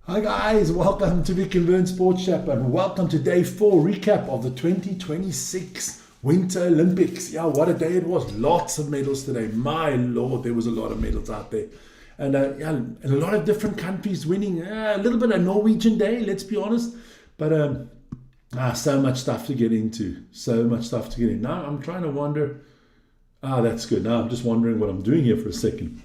Hi guys, welcome to Vic and Vern Sports Chat and welcome to day 4 recap of the 2026 Winter Olympics. Yeah, what a day it was. Lots of medals today. My Lord, there was a lot of medals out there. And and a lot of different countries winning. A little bit of Norwegian day, let's be honest. But so much stuff to get into. So much stuff to get in. Now I'm trying to wonder. That's good. Now I'm just wondering what I'm doing here for a second.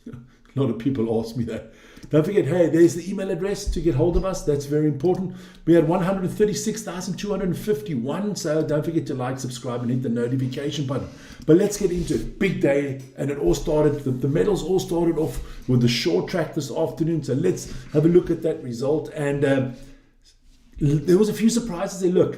A lot of people ask me that. Don't forget, hey, there's the email address to get hold of us. That's very important. We had 136,251, so don't forget to like, subscribe, and hit the notification button. But let's get into it. Big day, and it all started, the medals all started off with the short track this afternoon. So let's have a look at that result. And there was a few surprises there. Look,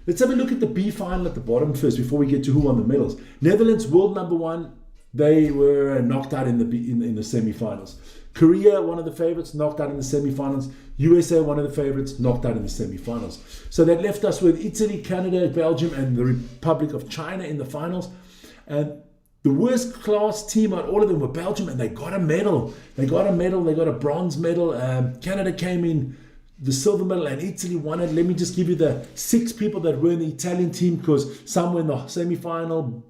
let's have a look at the B final at the bottom first before we get to who won the medals. Netherlands, world number 1. They were knocked out in the semi-finals. Korea, one of the favorites, knocked out in the semi-finals. USA, one of the favorites, knocked out in the semi-finals. So that left us with Italy, Canada, Belgium, and the Republic of China in the finals. And the worst class team out of all of them were Belgium, and they got a medal. They got a bronze medal. Canada came in the silver medal, and Italy won it. Let me just give you the 6 people that were in the Italian team, because some were in the semi-final,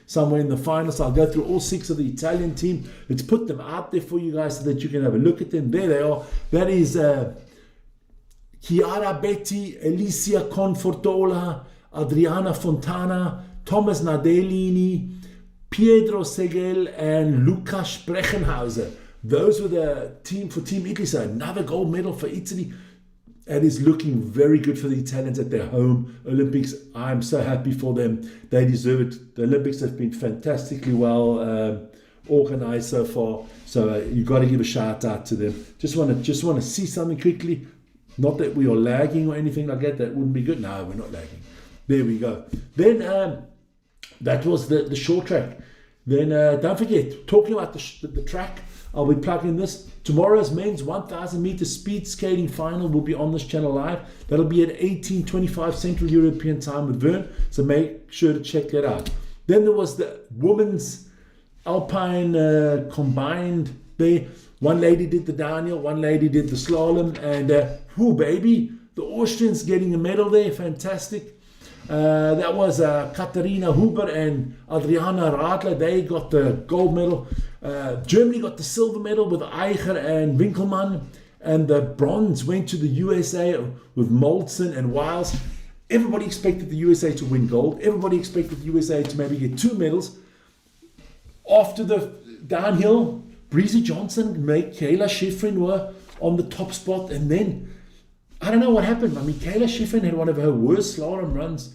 some were in the final. So I'll go through all 6 of the Italian team. Let's put them out there for you guys so that you can have a look at them. There they are. That is Chiara Betti, Alicia Confortola, Adriana Fontana, Thomas Nadellini, Pietro Segel, and Lukas Brechenhauser. Those were the team for Team Italy. So another gold medal for Italy. It is looking very good for the Italians at their home Olympics. I'm so happy for them. They deserve it. The Olympics have been fantastically well organized so far. So you got to give a shout out to them. Just want to see something quickly. Not that we are lagging or anything like that. That wouldn't be good. No, we're not lagging. There we go. Then that was the short track. Then don't forget, talking about the track, I'll be plugging this. Tomorrow's men's 1,000 meter speed skating final will be on this channel live. That'll be at 18:25 Central European time with Vern. So make sure to check that out. Then there was the women's alpine combined there. One lady did the downhill, one lady did the slalom, and baby, the Austrians getting a medal there. Fantastic. That was Katharina Huber and Adriana Radler. They got the gold medal. Germany got the silver medal with Eicher and Winkelmann. And the bronze went to the USA with Moldson and Wiles. Everybody expected the USA to win gold. Everybody expected the USA to maybe get 2 medals. After the downhill, Breezy Johnson and Kayla Schifrin were on the top spot. And then I don't know what happened. I mean, Kayla Schifrin had one of her worst slalom runs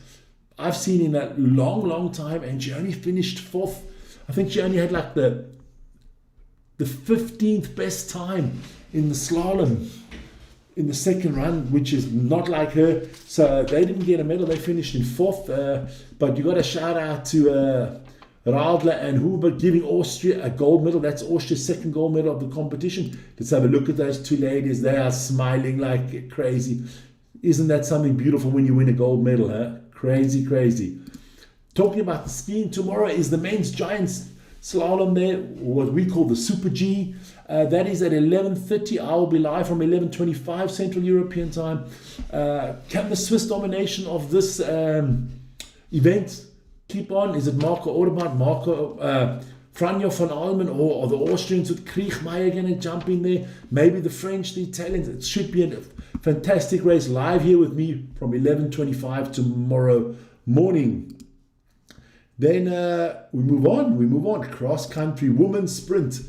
I've seen in that long time, and she only finished 4th. I think she only had like the 15th best time in the slalom in the second run, which is not like her. So they didn't get a medal. They finished in 4th. But you got a shout out to Radler and Huber giving Austria a gold medal. That's Austria's 2nd gold medal of the competition. Let's have a look at those 2 ladies. They are smiling like crazy. Isn't that something beautiful when you win a gold medal, huh? Crazy. Talking about the skiing, tomorrow is the men's giants slalom there, what we call the Super G. That is at 11:30. I will be live from 11:25 Central European time. Can the Swiss domination of this event keep on? Is it Marco Odermatt, Franjo van Almen, or are the Austrians with Kriechmeier going to jump in there? Maybe the French, the Italians. It should be a fantastic race live here with me from 11:25 tomorrow morning. Then we move on. Cross country women's sprint.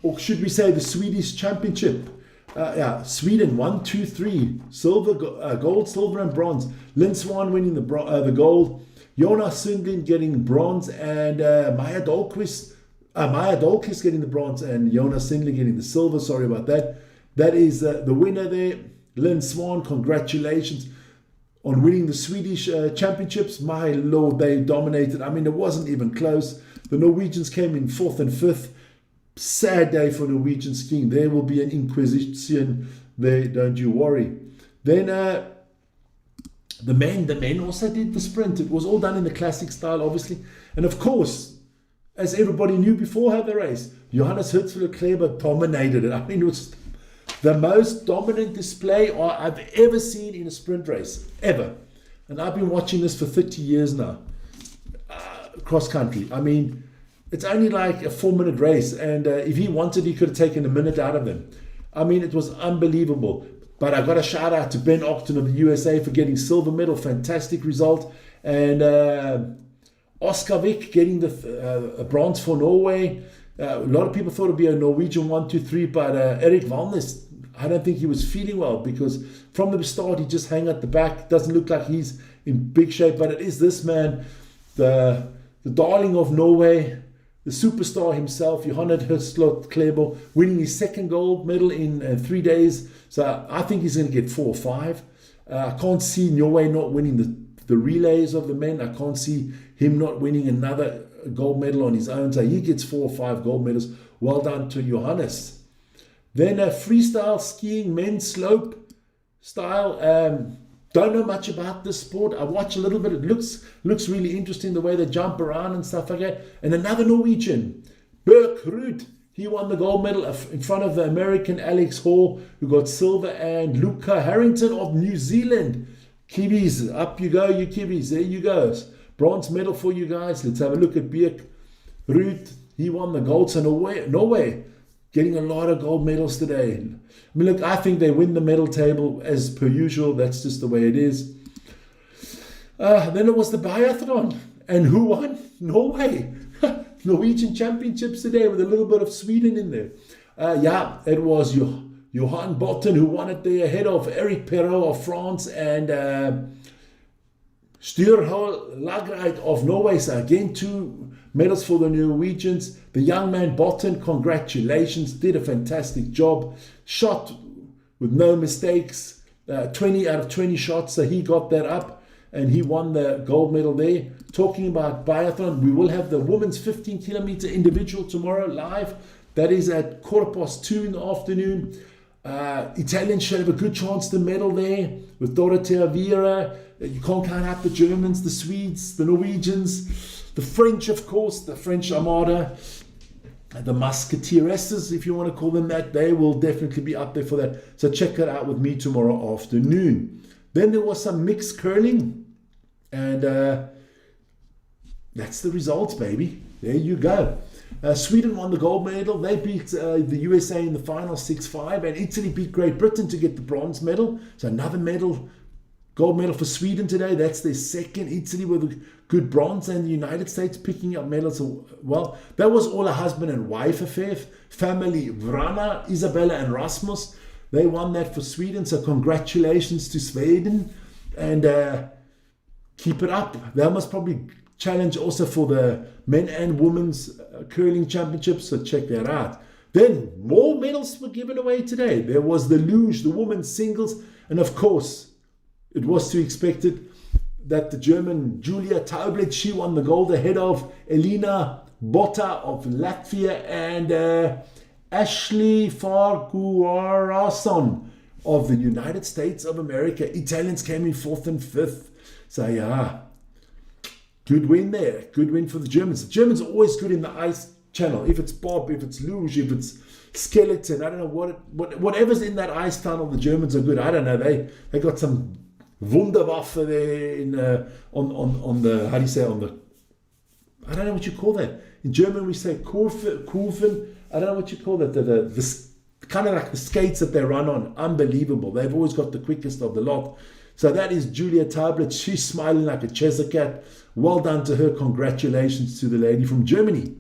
Or should we say the Swedish championship? Sweden 1, 2, 3. Silver, gold, silver, and bronze. Lynn Swan winning the gold. Jonas Sundlin getting bronze, and Maya Dahlqvist getting the bronze, and Jonas Sundlin getting the silver. Sorry about that. That is the winner there. Lynn Swan, congratulations on winning the Swedish championships. My Lord, they dominated. I mean, it wasn't even close. The Norwegians came in 4th and 5th. Sad day for Norwegian skiing. There will be an inquisition there, don't you worry. Then the men also did the sprint. It was all done in the classic style, obviously. And of course, as everybody knew before the race, Johannes Hutzler Klebo dominated it. I mean, it was the most dominant display I've ever seen in a sprint race, ever. And I've been watching this for 30 years now, cross country. I mean, it's only like a 4-minute race, and if he wanted, he could have taken a minute out of them. I mean, it was unbelievable. But I got a shout out to Ben Octon of the USA for getting silver medal, fantastic result. And Oscar Vik getting the bronze for Norway. A lot of people thought it'd be a Norwegian 1, 2, 3, but Erik Valnes, I don't think he was feeling well, because from the start he just hung at the back. Doesn't look like he's in big shape, but it is this man, the darling of Norway, the superstar himself, Johannes Høstlund Klebo, winning his second gold medal in 3 days. So I think he's going to get 4 or 5. I can't see Norway not winning the relays of the men. I can't see him not winning another gold medal on his own. So he gets 4 or 5 gold medals. Well done to Johannes. Then freestyle skiing, men's slope style. Don't know much about this sport. I watch a little bit. It looks really interesting, the way they jump around and stuff like that. And another Norwegian, Berk Ruud, he won the gold medal in front of the American Alex Hall, who got silver, and Luca Harrington of New Zealand. Kiwis, up you go, you Kiwis. There you go. Bronze medal for you guys. Let's have a look at Berk Ruud. He won the gold. So Norway getting a lot of gold medals today. I mean, look, I think they win the medal table as per usual. That's just the way it is. Then it was the biathlon. And who won? Norway. Norwegian championships today with a little bit of Sweden in there. It was Johan Botten who won it there, ahead of Eric Perrault of France and Styrhol Lagreit of Norway. So again, 2 medals for the Norwegians. The young man Botten, congratulations, did a fantastic job. Shot with no mistakes, 20 out of 20 shots, so he got that up and he won the gold medal there. Talking about biathlon, we will have the women's 15 kilometer individual tomorrow live. That is at 2:15 in the afternoon. Italians should have a good chance to medal there with Dorothea Viera. You can't count out the Germans, the Swedes, the Norwegians, the French, of course, the French Armada, the Musketeeresses, if you want to call them that. They will definitely be up there for that. So check that out with me tomorrow afternoon. Then there was some mixed curling, and that's the results, baby. There you go. Sweden won the gold medal. They beat the USA in the final 6-5, and Italy beat Great Britain to get the bronze medal. So another medal, gold medal for Sweden today. That's their second. Italy with a good bronze, and the United States picking up medals. Well, that was all a husband and wife affair. Family Vrana, Isabella and Rasmus, they won that for Sweden. So congratulations to Sweden, and keep it up. They must probably challenge also for the men and women's curling championships, so check that out. Then more medals were given away today. There was the luge, the women's singles, and of course it was to be expected that the German Julia Taublet, she won the gold ahead of Elina Botta of Latvia and Ashley Farquharson of the United States of America. Italians came in 4th and 5th. So yeah, good win there. Good win for the Germans. The Germans are always good in the ice channel. If it's bob, if it's luge, if it's skeleton, I don't know whatever's in that ice tunnel, the Germans are good. I don't know. They got some Wunderwaffe there in on the, how do you say, on the, I don't know what you call that. In German we say Kurven. I don't know what you call that. The kind of like the skates that they run on. Unbelievable. They've always got the quickest of the lot. So that is Julia Taublet. She's smiling like a Cheshire cat. Well done to her. Congratulations to the lady from Germany.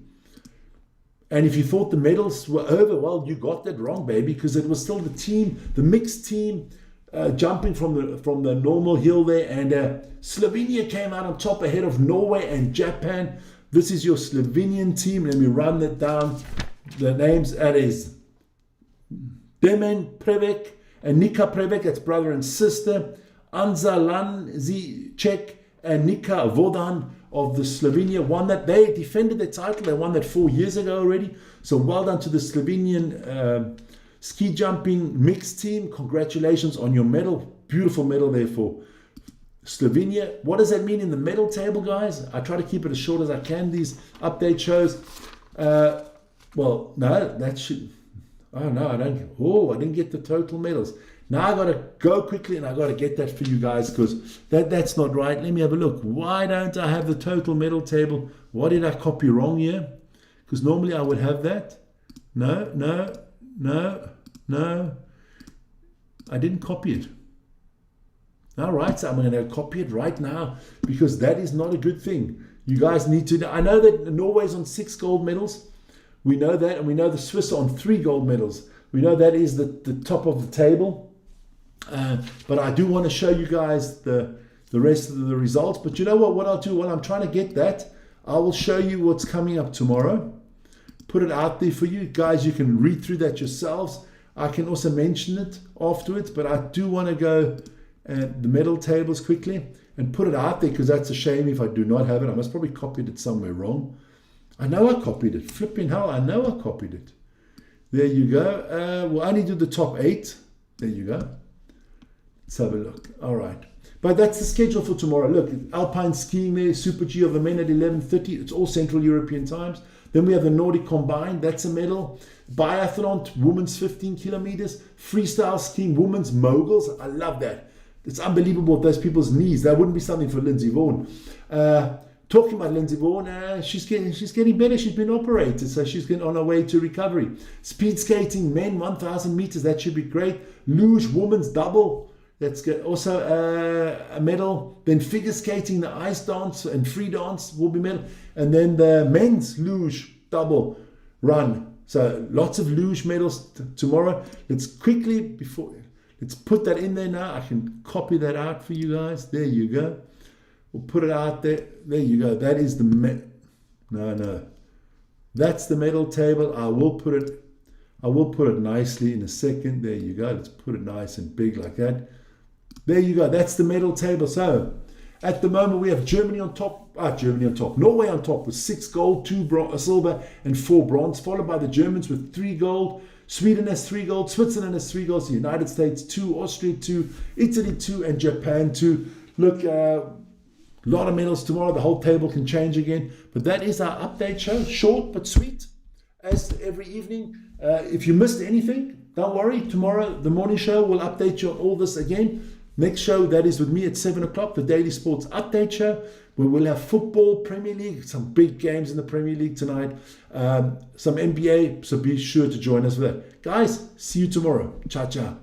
And if you thought the medals were over, well, you got that wrong, baby, because it was still the team, the mixed team, jumping from the normal hill there. And Slovenia came out on top ahead of Norway and Japan. This is your Slovenian team. Let me run that down. The names, that is Demen Prevek and Nika Prevek, that's brother and sister. Anza Lanzicek and Nika Vodan of the Slovenia won that. They defended their title. They won that 4 years ago already. So well done to the Slovenian ski jumping mixed team. Congratulations on your medal. Beautiful medal there for Slovenia. What does that mean in the medal table, guys? I try to keep it as short as I can, these update shows. Well, no, that should, Oh no, I don't. Oh, I didn't get the total medals. Now I got to go quickly and I got to get that for you guys because that's not right. Let me have a look. Why don't I have the total medal table? What did I copy wrong here? Because normally I would have that. No, no, no, no. I didn't copy it. All right, so I'm going to copy it right now because that is not a good thing. You guys need to know. I know that Norway's on 6 gold medals. We know that, and we know the Swiss are on 3 gold medals. We know that is the top of the table. But I do want to show you guys the rest of the results. But you know what I'll do while I'm trying to get that, I will show you what's coming up tomorrow. Put it out there for you. Guys, you can read through that yourselves. I can also mention it afterwards, but I do want to go the medal tables quickly and put it out there because that's a shame if I do not have it. I must probably copied it somewhere wrong. I know I copied it. Flipping hell, I know I copied it. There you go. We'll only do the top 8. There you go. Let's have a look. All right. But that's the schedule for tomorrow. Look, Alpine skiing there, Super G of the men at 11:30. It's all Central European times. Then we have the Nordic combined. That's a medal. Biathlon, women's 15 kilometers. Freestyle skiing, women's moguls. I love that. It's unbelievable those people's knees. That wouldn't be something for Lindsay Vaughan. Talking about Lindsay Vaughan, she's getting better. She's been operated, so she's getting on her way to recovery. Speed skating, men, 1,000 meters. That should be great. Luge, women's double. That's good. Also a medal. Then figure skating, the ice dance and free dance will be medal. And then the men's luge double run. So lots of luge medals tomorrow. Let's quickly, let's put that in there now. I can copy that out for you guys. There you go. We'll put it out there. There you go. That is the no. That's the medal table. I will put it nicely in a second. There you go. Let's put it nice and big like that. There you go. That's the medal table. So at the moment we have Norway on top with 6 gold, 2 silver and 4 bronze, followed by the Germans with 3 gold. Sweden has 3 gold, Switzerland has 3 golds, the United States 2, Austria 2, Italy 2 and Japan 2. Look, a lot of medals tomorrow. The whole table can change again. But that is our update show. Short but sweet as every evening. If you missed anything, don't worry. Tomorrow, the morning show will update you on all this again. Next show, that is with me at 7 o'clock, the Daily Sports Update Show, where we'll have football, Premier League, some big games in the Premier League tonight, some NBA, so be sure to join us for that. Guys, see you tomorrow. Ciao, ciao.